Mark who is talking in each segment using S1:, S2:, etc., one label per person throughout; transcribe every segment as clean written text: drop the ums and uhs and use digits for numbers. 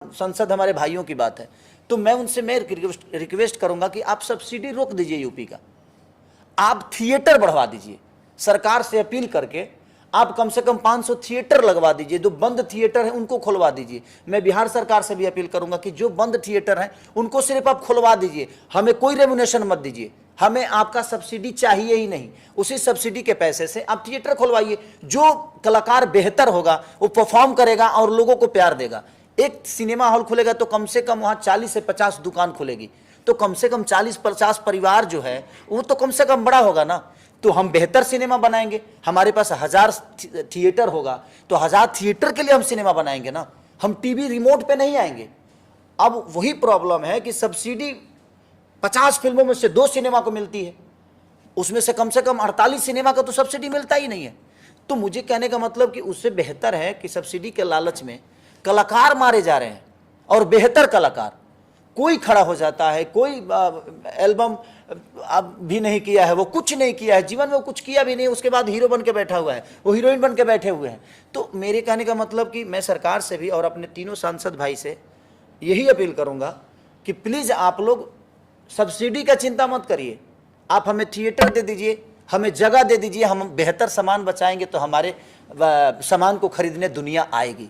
S1: संसद हमारे भाइयों की बात है, तो मैं उनसे रिक्वेस्ट करूंगा कि आप सब्सिडी रोक दीजिए यूपी का, आप थिएटर बढ़वा दीजिए, सरकार से अपील करके आप कम से कम 500 थिएटर लगवा दीजिए, जो बंद थिएटर है उनको खुलवा दीजिए। मैं बिहार सरकार से भी अपील करूंगा कि जो बंद थिएटर हैं उनको सिर्फ आप खुलवा दीजिए, हमें कोई रेम्युनेशन मत दीजिए, हमें आपका सब्सिडी चाहिए ही नहीं, उसी सब्सिडी के पैसे से आप थिएटर खुलवाइए। जो कलाकार बेहतर होगा वो परफॉर्म करेगा और लोगों को प्यार देगा। एक सिनेमा हॉल खुलेगा तो कम से कम वहां 40 से 50 दुकान खुलेगी, तो कम से कम 40-50 परिवार जो है वो तो कम से कम बड़ा होगा ना। तो हम बेहतर सिनेमा बनाएंगे, हमारे पास 1000 थिएटर होगा तो 1000 थिएटर के लिए हम सिनेमा बनाएंगे ना, हम टीवी रिमोट पे नहीं आएंगे। अब वही प्रॉब्लम है कि सब्सिडी 50 फिल्मों में से 2 सिनेमा को मिलती है, उसमें से कम 48 सिनेमा का तो सब्सिडी मिलता ही नहीं है। तो मुझे कहने का मतलब कि उससे बेहतर है कि सब्सिडी के लालच में कलाकार मारे जा रहे हैं, और बेहतर कलाकार कोई खड़ा हो जाता है, कोई एल्बम अब भी नहीं किया है, वो कुछ नहीं किया है जीवन में, वो कुछ किया भी नहीं, उसके बाद हीरो बन के बैठा हुआ है, वो हीरोइन बन के बैठे हुए हैं। तो मेरे कहने का मतलब कि मैं सरकार से भी और अपने तीनों सांसद भाई से यही अपील करूंगा कि प्लीज़ आप लोग सब्सिडी का चिंता मत करिए, आप हमें थिएटर दे दीजिए, हमें जगह दे दीजिए, हम बेहतर सामान बचाएंगे तो हमारे सामान को खरीदने दुनिया आएगी।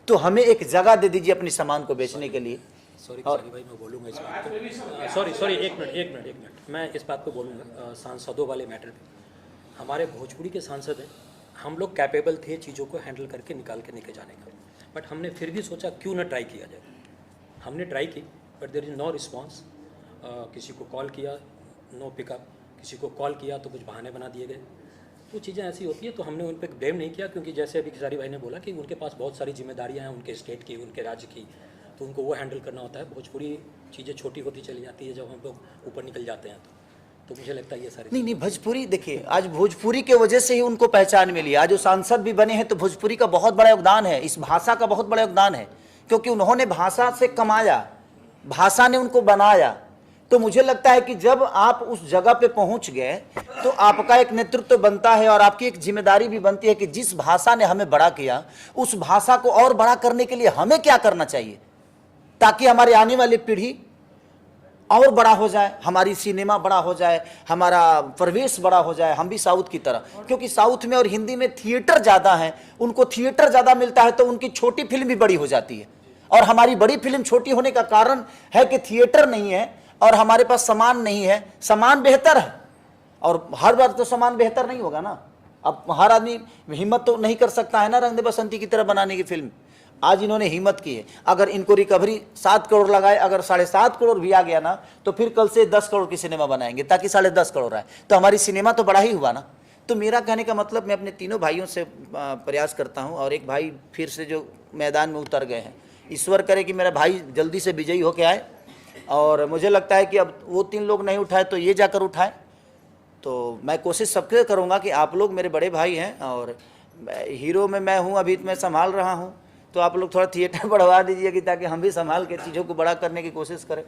S1: तो हमें एक जगह दे दीजिए अपनी सामान को बेचने के लिए।
S2: सॉरी भाई, मैं बोलूँगा इस बात पे। सॉरी एक मिनट मैं इस बात को बोलूँगा सांसदों वाले मैटर पे। हमारे भोजपुरी के सांसद हैं, हम लोग कैपेबल थे चीज़ों को हैंडल करके निकाल के लेके जाने का, बट हमने फिर भी सोचा क्यों ना ट्राई किया जाए। हमने ट्राई की but there is no response. किसी को कॉल किया, नो पिकअप, किसी को कॉल किया तो कुछ बहाने बना दिए गए। तो चीज़ें ऐसी होती है, तो हमने उन पर ब्लेम नहीं किया, क्योंकि जैसे अभी खेसारी भाई ने बोला कि उनके पास बहुत सारी जिम्मेदारियां हैं, उनके स्टेट की, उनके राज्य की, तो उनको वो हैंडल करना होता है। भोजपुरी चीज़ें छोटी होती चली जाती है जब हम लोग ऊपर निकल जाते हैं। तो मुझे लगता है ये सारी
S1: नहीं भोजपुरी देखिए, आज भोजपुरी के वजह से ही उनको पहचान मिली। आज जो सांसद भी बने हैं तो भोजपुरी का बहुत बड़ा योगदान है, इस भाषा का बहुत बड़ा योगदान है, क्योंकि उन्होंने भाषा से कमाया, भाषा ने उनको बनाया। तो मुझे लगता है कि जब आप उस जगह पे पहुंच गए तो आपका एक नेतृत्व बनता है और आपकी एक जिम्मेदारी भी बनती है कि जिस भाषा ने हमें बड़ा किया उस भाषा को और बड़ा करने के लिए हमें क्या करना चाहिए, ताकि हमारी आने वाली पीढ़ी और बड़ा हो जाए, हमारी सिनेमा बड़ा हो जाए, हमारा प्रवेश बड़ा हो जाए, हम भी साउथ की तरह। क्योंकि साउथ में और हिंदी में थिएटर ज़्यादा है, उनको थिएटर ज़्यादा मिलता है तो उनकी छोटी फिल्म भी बड़ी हो जाती है, और हमारी बड़ी फिल्म छोटी होने का कारण है कि थिएटर नहीं है और हमारे पास सामान नहीं है। सामान बेहतर है और हर बार तो सामान बेहतर नहीं होगा ना। अब हर आदमी हिम्मत तो नहीं कर सकता है ना रंग दे बसंती की तरह बनाने की फिल्म। आज इन्होंने हिम्मत की है, अगर इनको रिकवरी 7 करोड़ लगाए, अगर 7.5 करोड़ भी आ गया ना तो फिर कल से 10 करोड़ की सिनेमा बनाएंगे ताकि 10.5 करोड़ आए, तो हमारी सिनेमा तो बड़ा ही हुआ ना। तो मेरा कहने का मतलब, मैं अपने तीनों भाइयों से प्रयास करता हूँ, और एक भाई फिर से जो मैदान में उतर गए हैं, ईश्वर करे कि मेरा भाई जल्दी से विजयी होके आए, और मुझे लगता है कि अब वो 3 लोग नहीं उठाए तो ये जाकर उठाए। तो मैं कोशिश सबके करूँगा कि आप लोग मेरे बड़े भाई हैं, और हीरो में मैं हूँ, अभी मैं संभाल रहा हूँ, तो आप लोग थोड़ा थिएटर बढ़वा दीजिए कि ताकि हम भी संभाल के चीज़ों को बड़ा करने की कोशिश करें।